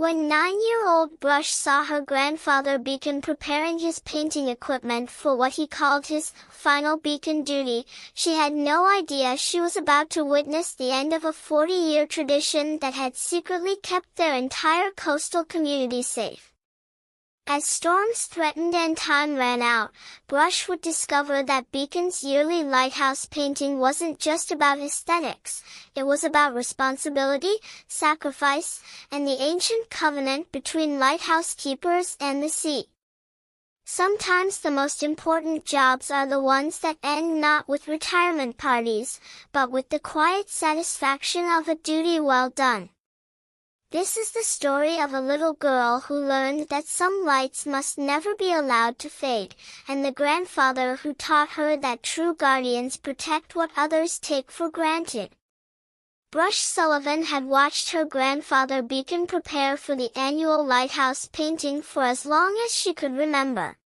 When 9-year-old Brush saw her grandfather Beacon preparing his painting equipment for what he called his final beacon duty, she had no idea she was about to witness the end of a 40-year tradition that had secretly kept their entire coastal community safe. As storms threatened and time ran out, Brush would discover that Beacon's yearly lighthouse painting wasn't just about aesthetics. It was about responsibility, sacrifice, and the ancient covenant between lighthouse keepers and the sea. Sometimes the most important jobs are the ones that end not with retirement parties, but with the quiet satisfaction of a duty well done. This is the story of a little girl who learned that some lights must never be allowed to fade, and the grandfather who taught her that true guardians protect what others take for granted. Brush Sullivan had watched her grandfather Beacon prepare for the annual lighthouse painting for as long as she could remember.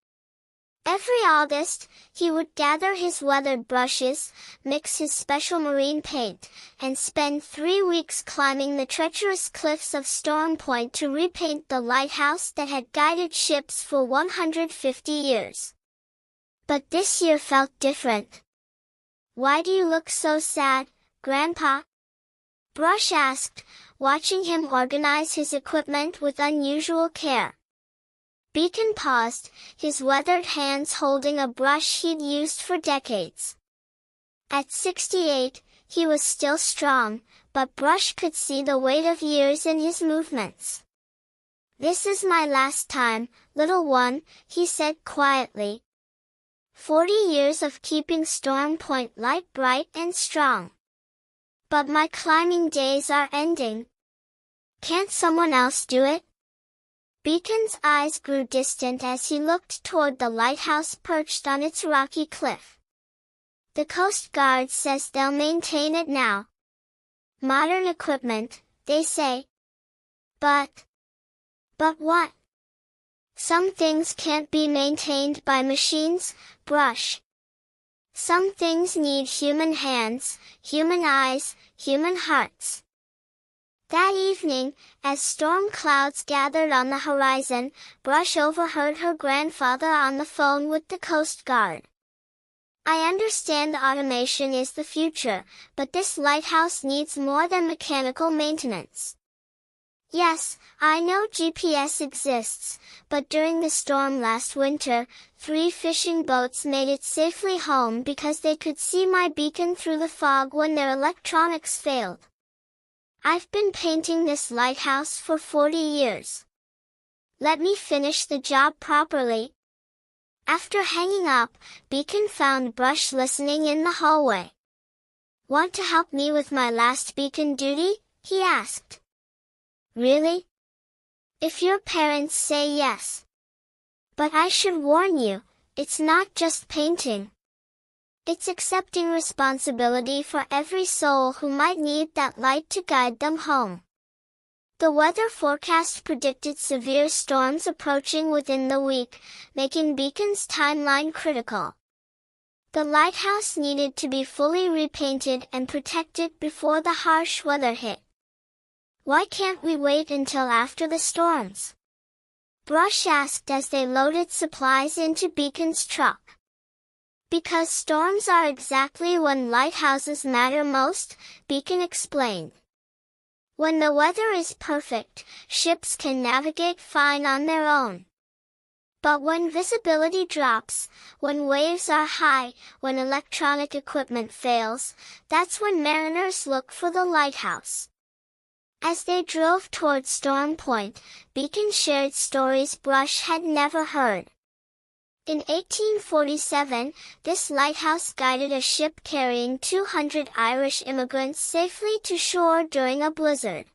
Every August, he would gather his weathered brushes, mix his special marine paint, and spend 3 weeks climbing the treacherous cliffs of Storm Point to repaint the lighthouse that had guided ships for 150 years. But this year felt different. "Why do you look so sad, Grandpa?" Brush asked, watching him organize his equipment with unusual care. Beacon paused, his weathered hands holding a brush he'd used for decades. At 68, he was still strong, but Brush could see the weight of years in his movements. "This is my last time, little one," he said quietly. 40 years of keeping Storm Point light bright and strong. But my climbing days are ending. Can't someone else do it? Beacon's eyes grew distant as he looked toward the lighthouse perched on its rocky cliff. "The Coast Guard says they'll maintain it now. Modern equipment, they say." But what? "Some things can't be maintained by machines, Brush. Some things need human hands, human eyes, human hearts." That evening, as storm clouds gathered on the horizon, Brush overheard her grandfather on the phone with the Coast Guard. "I understand automation is the future, but this lighthouse needs more than mechanical maintenance. Yes, I know GPS exists, but during the storm last winter, 3 fishing boats made it safely home because they could see my beacon through the fog when their electronics failed. I've been painting this lighthouse for 40 years. Let me finish the job properly." After hanging up, Beacon found Brush listening in the hallway. "Want to help me with my last beacon duty?" he asked. "Really? If your parents say yes. But I should warn you, it's not just painting. It's accepting responsibility for every soul who might need that light to guide them home." The weather forecast predicted severe storms approaching within the week, making Beacon's timeline critical. The lighthouse needed to be fully repainted and protected before the harsh weather hit. "Why can't we wait until after the storms?" Brush asked as they loaded supplies into Beacon's truck. "Because storms are exactly when lighthouses matter most," Beacon explained. "When the weather is perfect, ships can navigate fine on their own. But when visibility drops, when waves are high, when electronic equipment fails, that's when mariners look for the lighthouse." As they drove toward Storm Point, Beacon shared stories Brush had never heard. In 1847, this lighthouse guided a ship carrying 200 Irish immigrants safely to shore during a blizzard.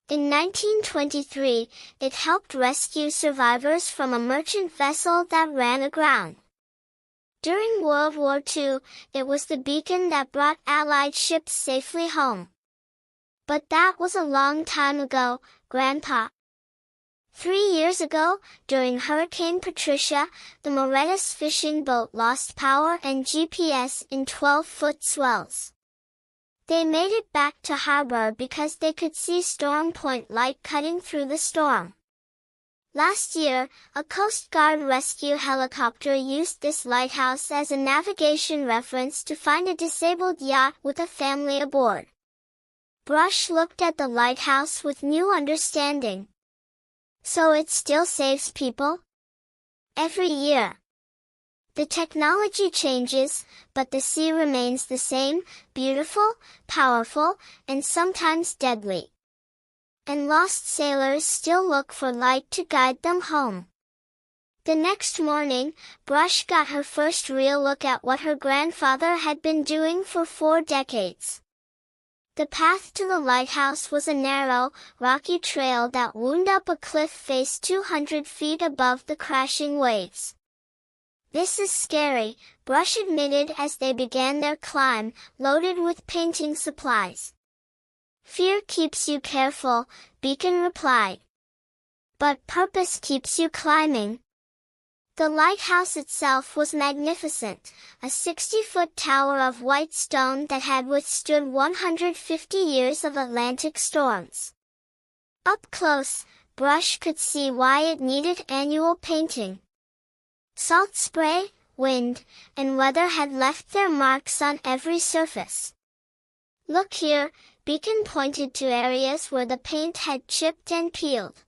In 1923, it helped rescue survivors from a merchant vessel that ran aground. During World War II, it was the beacon that brought Allied ships safely home. But that was a long time ago, Grandpa. 3 years ago, during Hurricane Patricia, the Moretus fishing boat lost power and GPS in 12-foot swells. They made it back to harbor because they could see Storm Point light cutting through the storm. Last year, a Coast Guard rescue helicopter used this lighthouse as a navigation reference to find a disabled yacht with a family aboard. Brush looked at the lighthouse with new understanding. So it still saves people? Every year. The technology changes, but the sea remains the same, beautiful, powerful, and sometimes deadly. And lost sailors still look for light to guide them home. The next morning, Brush got her first real look at what her grandfather had been doing for 4 decades. The path to the lighthouse was a narrow, rocky trail that wound up a cliff face 200 feet above the crashing waves. "This is scary," Brush admitted as they began their climb, loaded with painting supplies. "Fear keeps you careful," Beacon replied. "But purpose keeps you climbing." The lighthouse itself was magnificent, a 60-foot tower of white stone that had withstood 150 years of Atlantic storms. Up close, Brush could see why it needed annual painting. Salt spray, wind, and weather had left their marks on every surface. "Look here," Beacon pointed to areas where the paint had chipped and peeled.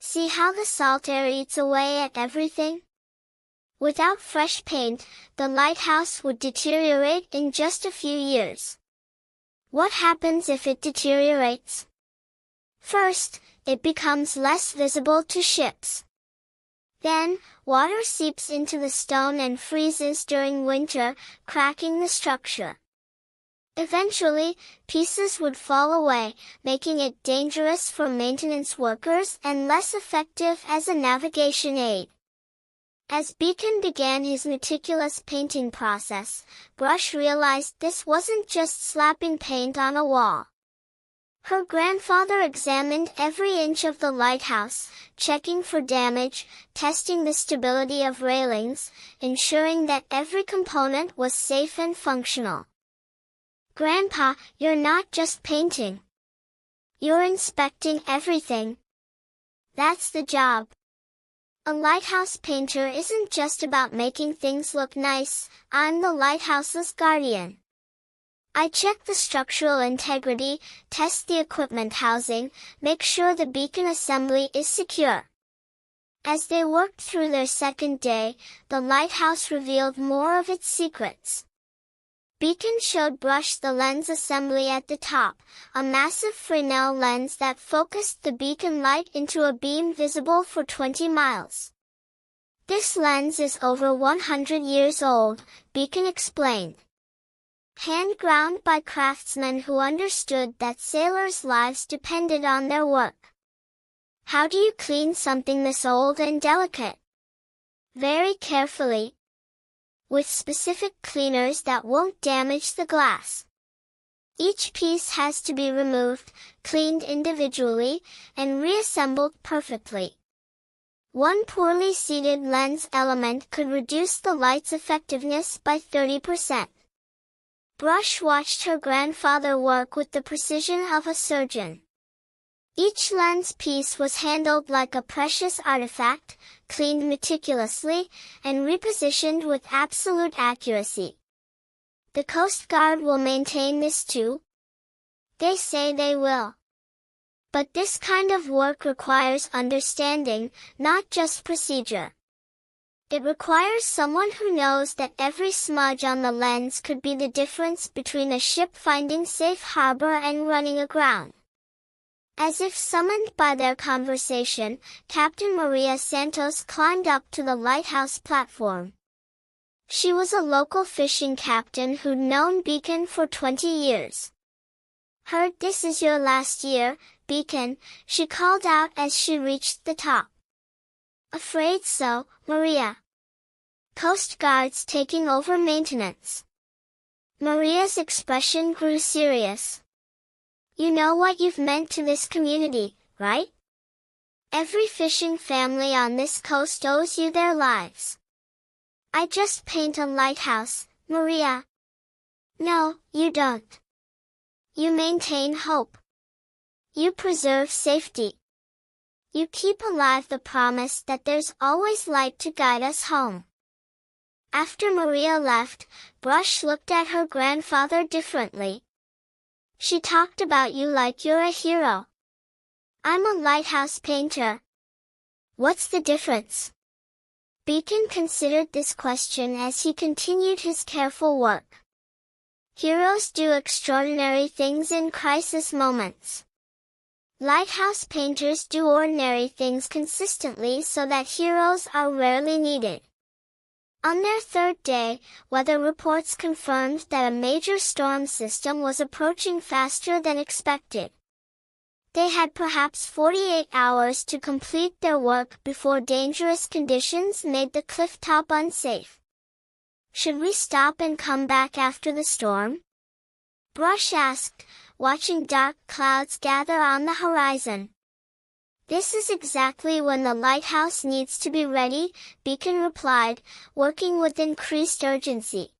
"See how the salt air eats away at everything?" Without fresh paint, the lighthouse would deteriorate in just a few years. What happens if it deteriorates? First, it becomes less visible to ships. Then, water seeps into the stone and freezes during winter, cracking the structure. Eventually, pieces would fall away, making it dangerous for maintenance workers and less effective as a navigation aid. As Beacon began his meticulous painting process, Brush realized this wasn't just slapping paint on a wall. Her grandfather examined every inch of the lighthouse, checking for damage, testing the stability of railings, ensuring that every component was safe and functional. "Grandpa, you're not just painting. You're inspecting everything." That's the job. A lighthouse painter isn't just about making things look nice. I'm the lighthouse's guardian. I check the structural integrity, test the equipment housing, make sure the beacon assembly is secure. As they worked through their second day, the lighthouse revealed more of its secrets. Beacon showed Brush the lens assembly at the top, a massive Fresnel lens that focused the beacon light into a beam visible for 20 miles. "This lens is over 100 years old," Beacon explained. "Hand-ground by craftsmen who understood that sailors' lives depended on their work." "How do you clean something this old and delicate?" "Very carefully. With specific cleaners that won't damage the glass. Each piece has to be removed, cleaned individually, and reassembled perfectly. One poorly seated lens element could reduce the light's effectiveness by 30%. Brush watched her grandfather work with the precision of a surgeon. Each lens piece was handled like a precious artifact, cleaned meticulously, and repositioned with absolute accuracy. "The Coast Guard will maintain this too?" "They say they will. But this kind of work requires understanding, not just procedure. It requires someone who knows that every smudge on the lens could be the difference between a ship finding safe harbor and running aground." As if summoned by their conversation, Captain Maria Santos climbed up to the lighthouse platform. She was a local fishing captain who'd known Beacon for 20 years. "Heard this is your last year, Beacon," she called out as she reached the top. "Afraid so, Maria. Coast Guard's taking over maintenance." Maria's expression grew serious. "You know what you've meant to this community, right? Every fishing family on this coast owes you their lives." "I just paint a lighthouse, Maria." "No, you don't. You maintain hope. You preserve safety. You keep alive the promise that there's always light to guide us home. After Maria left, Brush looked at her grandfather differently. She talked about you like you're a hero. I'm a lighthouse painter. What's the difference? Beacon considered this question as he continued his careful work. Heroes do extraordinary things in crisis moments. Lighthouse painters do ordinary things consistently so that heroes are rarely needed. On their third day, weather reports confirmed that a major storm system was approaching faster than expected. They had perhaps 48 hours to complete their work before dangerous conditions made the cliff top unsafe. Should we stop and come back after the storm? Brush asked, watching dark clouds gather on the horizon. This is exactly when the lighthouse needs to be ready, Beacon replied, working with increased urgency.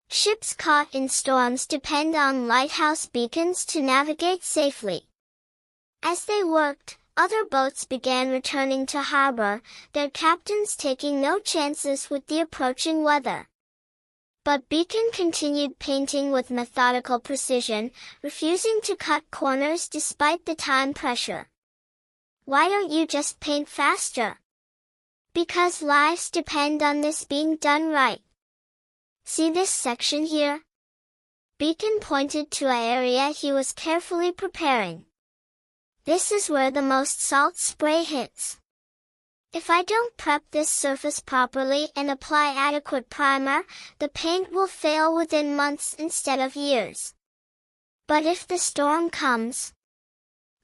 Ships caught in storms depend on lighthouse beacons to navigate safely. As they worked, other boats began returning to harbor, their captains taking no chances with the approaching weather. But Beacon continued painting with methodical precision, refusing to cut corners despite the time pressure. Why don't you just paint faster? Because lives depend on this being done right. See this section here? Beacon pointed to an area he was carefully preparing. This is where the most salt spray hits. If I don't prep this surface properly and apply adequate primer, the paint will fail within months instead of years. But if the storm comes,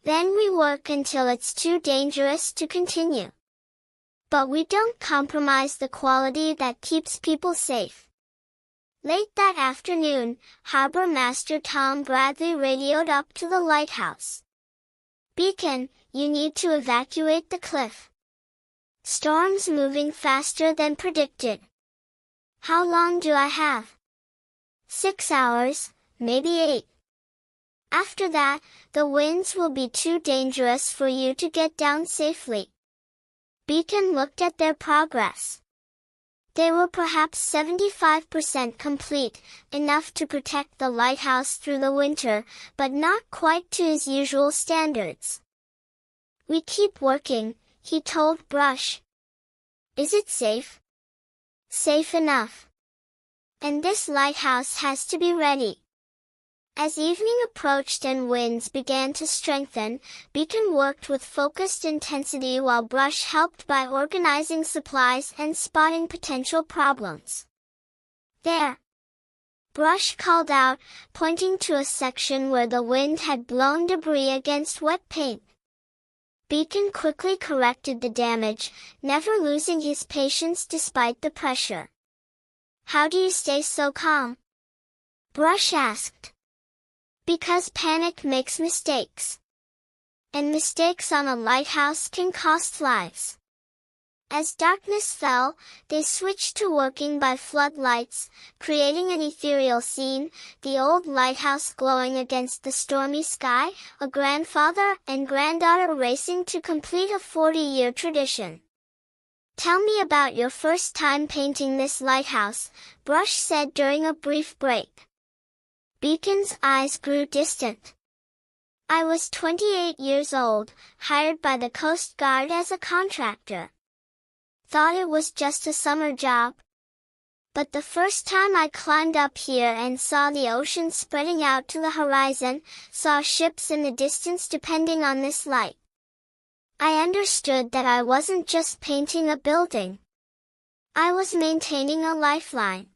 then we work until it's too dangerous to continue. But we don't compromise the quality that keeps people safe. Late that afternoon, Harbor Master Tom Bradley radioed up to the lighthouse. Beacon, you need to evacuate the cliff. Storm's moving faster than predicted. How long do I have? 6 hours, maybe 8. After that, the winds will be too dangerous for you to get down safely. Beacon looked at their progress. They were perhaps 75% complete, enough to protect the lighthouse through the winter, but not quite to his usual standards. We keep working, he told Brush. Is it safe? Safe enough. And this lighthouse has to be ready. As evening approached and winds began to strengthen, Beacon worked with focused intensity while Brush helped by organizing supplies and spotting potential problems. There! Brush called out, pointing to a section where the wind had blown debris against wet paint. Beacon quickly corrected the damage, never losing his patience despite the pressure. How do you stay so calm? Brush asked. Because panic makes mistakes. And mistakes on a lighthouse can cost lives. As darkness fell, they switched to working by floodlights, creating an ethereal scene, the old lighthouse glowing against the stormy sky, a grandfather and granddaughter racing to complete a 40-year tradition. Tell me about your first time painting this lighthouse, Brush said during a brief break. Beacon's eyes grew distant. I was 28 years old, hired by the Coast Guard as a contractor. Thought it was just a summer job. But the first time I climbed up here and saw the ocean spreading out to the horizon, saw ships in the distance depending on this light, I understood that I wasn't just painting a building. I was maintaining a lifeline.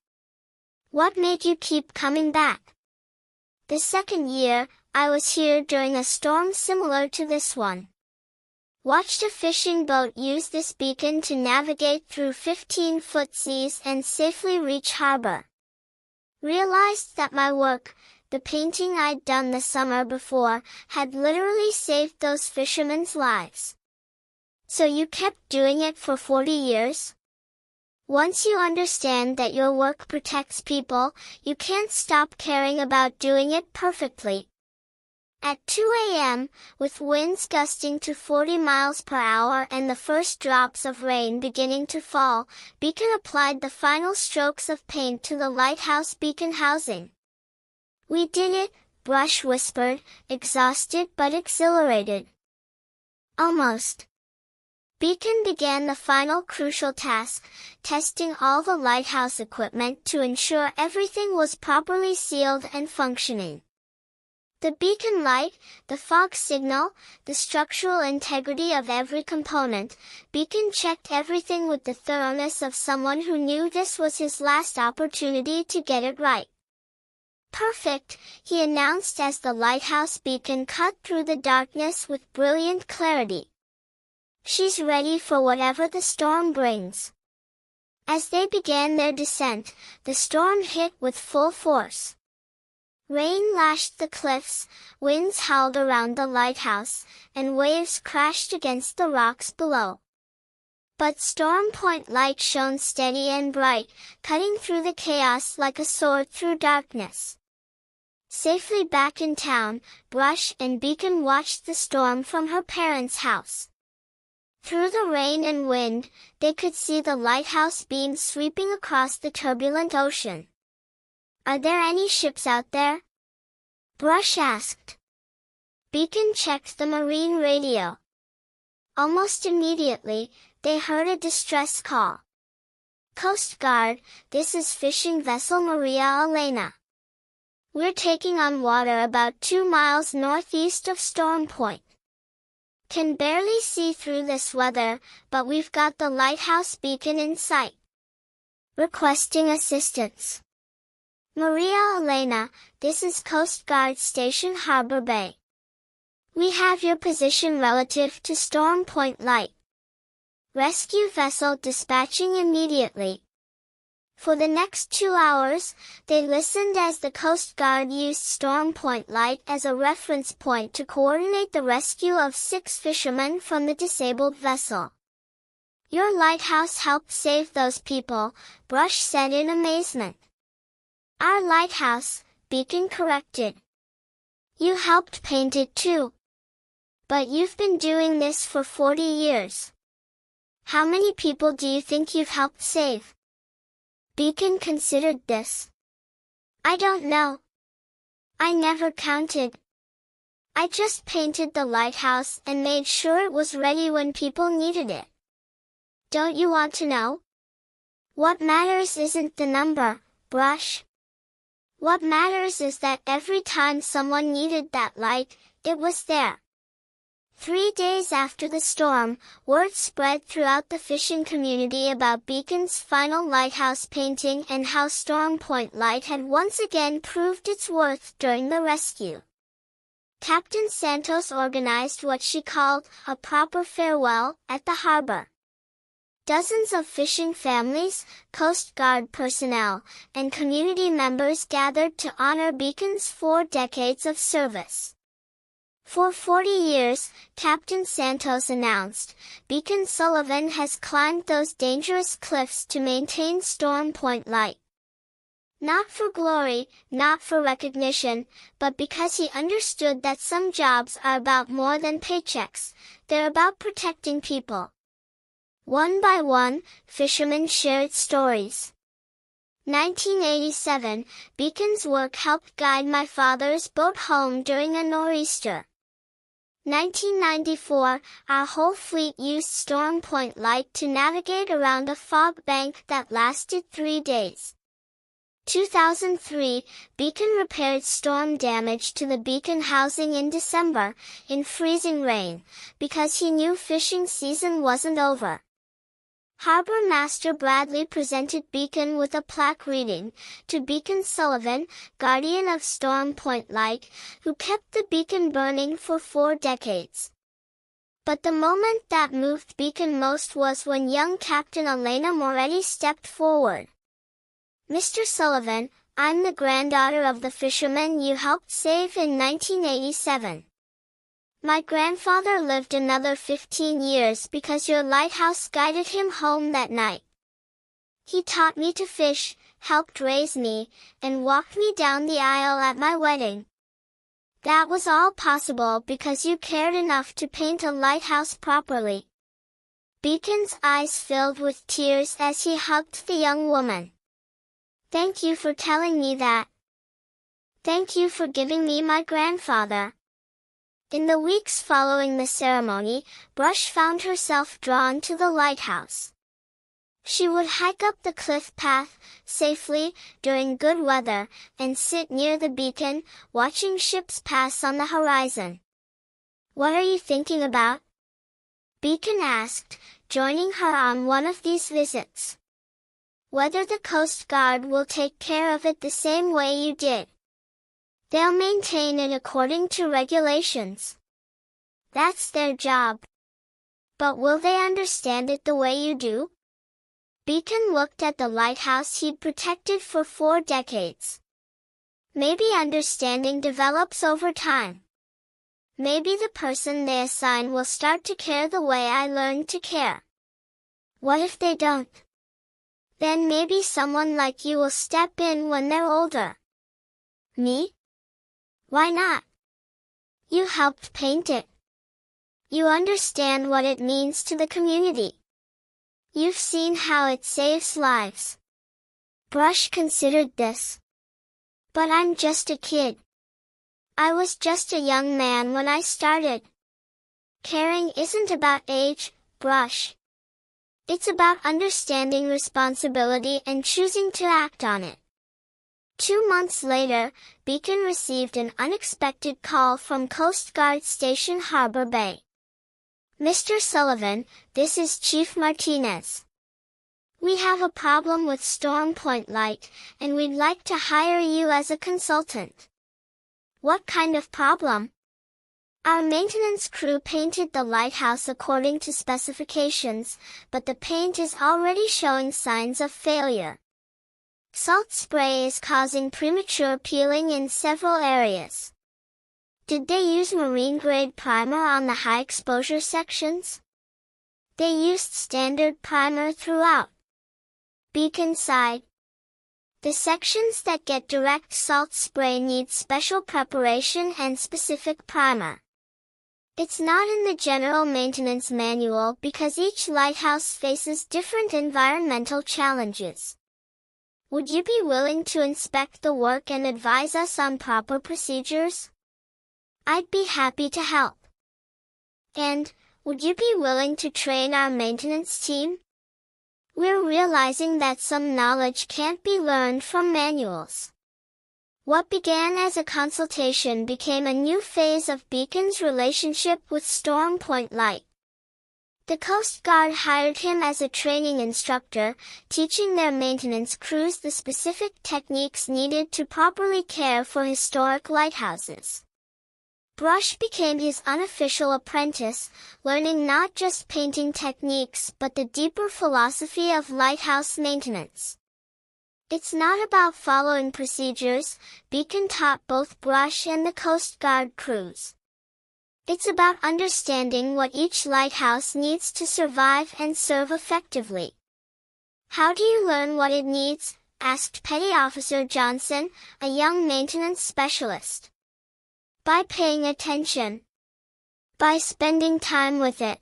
What made you keep coming back? The second year, I was here during a storm similar to this one. Watched a fishing boat use this beacon to navigate through 15-foot seas and safely reach harbor. Realized that my work, the painting I'd done the summer before, had literally saved those fishermen's lives. So you kept doing it for 40 years? Once you understand that your work protects people, you can't stop caring about doing it perfectly. At 2 a.m., with winds gusting to 40 miles per hour and the first drops of rain beginning to fall, Beacon applied the final strokes of paint to the lighthouse beacon housing. "We did it," Brush whispered, exhausted but exhilarated. "Almost." Beacon began the final crucial task, testing all the lighthouse equipment to ensure everything was properly sealed and functioning. The beacon light, the fog signal, the structural integrity of every component. Beacon checked everything with the thoroughness of someone who knew this was his last opportunity to get it right. "Perfect," he announced as the lighthouse beacon cut through the darkness with brilliant clarity. "She's ready for whatever the storm brings." As they began their descent, the storm hit with full force. Rain lashed the cliffs, winds howled around the lighthouse, and waves crashed against the rocks below. But Storm Point light shone steady and bright, cutting through the chaos like a sword through darkness. Safely back in town, Brush and Beacon watched the storm from her parents' house. Through the rain and wind, they could see the lighthouse beam sweeping across the turbulent ocean. "Are there any ships out there?" Brush asked. Beacon checked the marine radio. Almost immediately, they heard a distress call. "Coast Guard, this is fishing vessel Maria Elena. We're taking on water about 2 miles northeast of Storm Point. Can barely see through this weather, but we've got the lighthouse beacon in sight. Requesting assistance." "Maria Elena, this is Coast Guard Station Harbor Bay. We have your position relative to Storm Point Light. Rescue vessel dispatching immediately." For the next 2 hours, they listened as the Coast Guard used Storm Point Light as a reference point to coordinate the rescue of 6 fishermen from the disabled vessel. "Your lighthouse helped save those people," Brush said in amazement. "Our lighthouse," Beacon corrected. "You helped paint it too. But you've been doing this for 40 years. How many people do you think you've helped save?" Beacon considered this. "I don't know. I never counted. I just painted the lighthouse and made sure it was ready when people needed it." "Don't you want to know?" "What matters isn't the number, Brush. What matters is that every time someone needed that light, it was there." 3 days after the storm, word spread throughout the fishing community about Beacon's final lighthouse painting and how Storm Point Light had once again proved its worth during the rescue. Captain Santos organized what she called a proper farewell at the harbor. Dozens of fishing families, Coast Guard personnel, and community members gathered to honor Beacon's 4 decades of service. "For 40 years," Captain Santos announced, "Beacon Sullivan has climbed those dangerous cliffs to maintain Storm Point Light. Not for glory, not for recognition, but because he understood that some jobs are about more than paychecks, they're about protecting people." One by one, fishermen shared stories. 1987, Beacon's work helped guide my father's boat home during a nor'easter. 1994, our whole fleet used Storm Point Light to navigate around a fog bank that lasted 3 days. 2003, Beacon repaired storm damage to the beacon housing in December, in freezing rain, because he knew fishing season wasn't over. Harbor Master Bradley presented Beacon with a plaque reading, "To Beacon Sullivan, guardian of Storm Point Light, who kept the beacon burning for 4 decades." But the moment that moved Beacon most was when young Captain Elena Moretti stepped forward. "Mr. Sullivan, I'm the granddaughter of the fisherman you helped save in 1987. My grandfather lived another 15 years because your lighthouse guided him home that night. He taught me to fish, helped raise me, and walked me down the aisle at my wedding. That was all possible because you cared enough to paint a lighthouse properly. Beacon's eyes filled with tears as he hugged the young woman. Thank you for telling me that. Thank you for giving me my grandfather. In the weeks following the ceremony, Brush found herself drawn to the lighthouse. She would hike up the cliff path, safely, during good weather, and sit near the beacon, watching ships pass on the horizon. What are you thinking about? Beacon asked, joining her on one of these visits. Whether the Coast Guard will take care of it the same way you did. They'll maintain it according to regulations. That's their job. But will they understand it the way you do? Beacon looked at the lighthouse he'd protected for 4 decades. Maybe understanding develops over time. Maybe the person they assign will start to care the way I learned to care. What if they don't? Then maybe someone like you will step in when they're older. Me? Why not? You helped paint it. You understand what it means to the community. You've seen how it saves lives. Brush considered this. But I'm just a kid. I was just a young man when I started. Caring isn't about age, Brush. It's about understanding responsibility and choosing to act on it. 2 months later, Beacon received an unexpected call from Coast Guard Station Harbor Bay. Mr. Sullivan, this is Chief Martinez. We have a problem with Storm Point Light, and we'd like to hire you as a consultant. What kind of problem? Our maintenance crew painted the lighthouse according to specifications, but the paint is already showing signs of failure. Salt spray is causing premature peeling in several areas. Did they use marine-grade primer on the high-exposure sections? They used standard primer throughout. Beacon sighed. The sections that get direct salt spray need special preparation and specific primer. It's not in the general maintenance manual because each lighthouse faces different environmental challenges. Would you be willing to inspect the work and advise us on proper procedures? I'd be happy to help. And, would you be willing to train our maintenance team? We're realizing that some knowledge can't be learned from manuals. What began as a consultation became a new phase of Beacon's relationship with Storm Point Light. The Coast Guard hired him as a training instructor, teaching their maintenance crews the specific techniques needed to properly care for historic lighthouses. Brush became his unofficial apprentice, learning not just painting techniques but the deeper philosophy of lighthouse maintenance. It's not about following procedures, Beacon taught both Brush and the Coast Guard crews. It's about understanding what each lighthouse needs to survive and serve effectively. How do you learn what it needs? Asked Petty Officer Johnson, a young maintenance specialist. By paying attention. By spending time with it.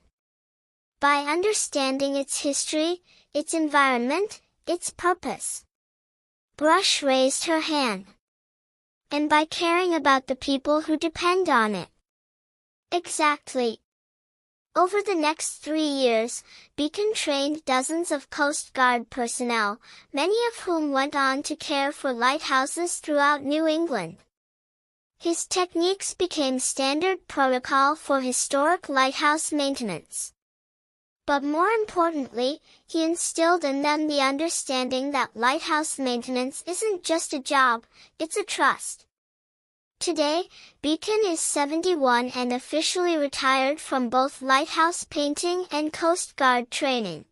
By understanding its history, its environment, its purpose. Brush raised her hand. And by caring about the people who depend on it. Exactly. Over the next 3 years, Beacon trained dozens of Coast Guard personnel, many of whom went on to care for lighthouses throughout New England. His techniques became standard protocol for historic lighthouse maintenance. But more importantly, he instilled in them the understanding that lighthouse maintenance isn't just a job, it's a trust. Today, Beacon is 71 and officially retired from both lighthouse painting and Coast Guard training.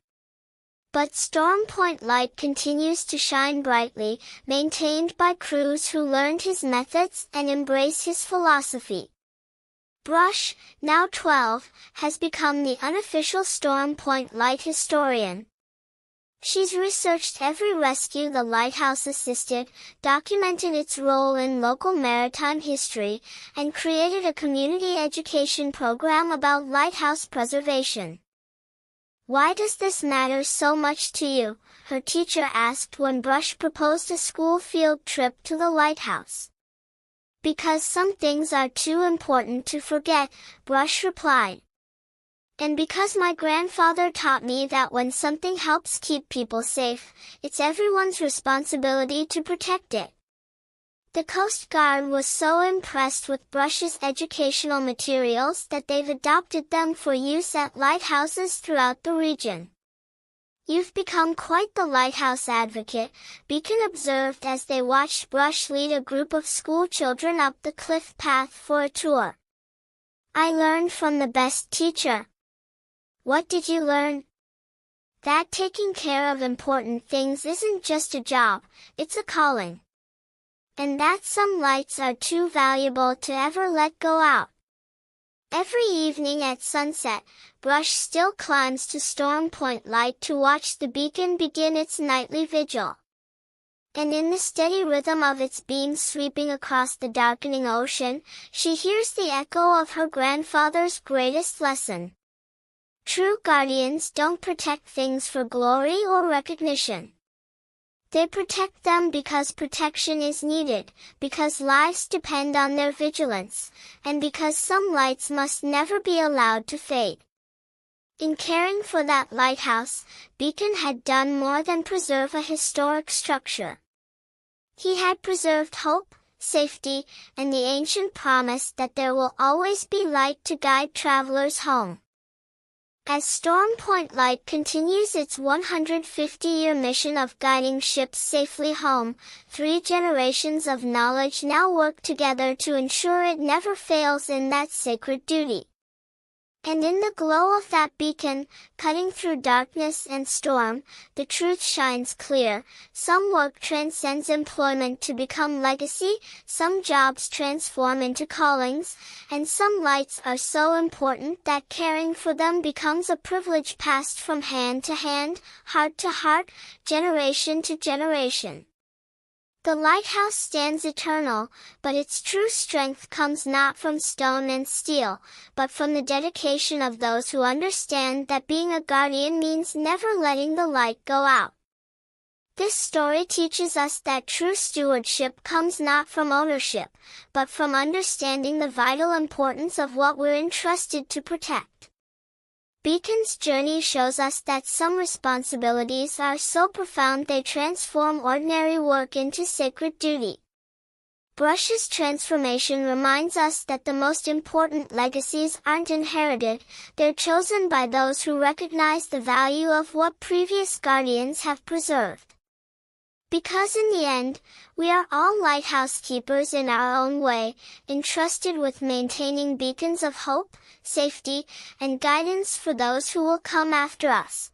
But Storm Point Light continues to shine brightly, maintained by crews who learned his methods and embrace his philosophy. Brush, now 12, has become the unofficial Storm Point Light historian. She's researched every rescue the lighthouse assisted, documented its role in local maritime history, and created a community education program about lighthouse preservation. "Why does this matter so much to you?" her teacher asked when Brush proposed a school field trip to the lighthouse. "Because some things are too important to forget," Brush replied. "And because my grandfather taught me that when something helps keep people safe, it's everyone's responsibility to protect it." The Coast Guard was so impressed with Brush's educational materials that they've adopted them for use at lighthouses throughout the region. "You've become quite the lighthouse advocate," Beacon observed as they watched Brush lead a group of school children up the cliff path for a tour. "I learned from the best teacher." "What did you learn?" "That taking care of important things isn't just a job, it's a calling. And that some lights are too valuable to ever let go out." Every evening at sunset, Brush still climbs to Storm Point Light to watch the beacon begin its nightly vigil. And in the steady rhythm of its beams sweeping across the darkening ocean, she hears the echo of her grandfather's greatest lesson. True guardians don't protect things for glory or recognition. They protect them because protection is needed, because lives depend on their vigilance, and because some lights must never be allowed to fade. In caring for that lighthouse, Beacon had done more than preserve a historic structure. He had preserved hope, safety, and the ancient promise that there will always be light to guide travelers home. As Storm Point Light continues its 150-year mission of guiding ships safely home, 3 generations of knowledge now work together to ensure it never fails in that sacred duty. And in the glow of that beacon, cutting through darkness and storm, the truth shines clear. Some work transcends employment to become legacy, some jobs transform into callings, and some lights are so important that caring for them becomes a privilege passed from hand to hand, heart to heart, generation to generation. The lighthouse stands eternal, but its true strength comes not from stone and steel, but from the dedication of those who understand that being a guardian means never letting the light go out. This story teaches us that true stewardship comes not from ownership, but from understanding the vital importance of what we're entrusted to protect. Beacon's journey shows us that some responsibilities are so profound they transform ordinary work into sacred duty. Brush's transformation reminds us that the most important legacies aren't inherited, they're chosen by those who recognize the value of what previous guardians have preserved. Because in the end, we are all lighthouse keepers in our own way, entrusted with maintaining beacons of hope, safety, and guidance for those who will come after us.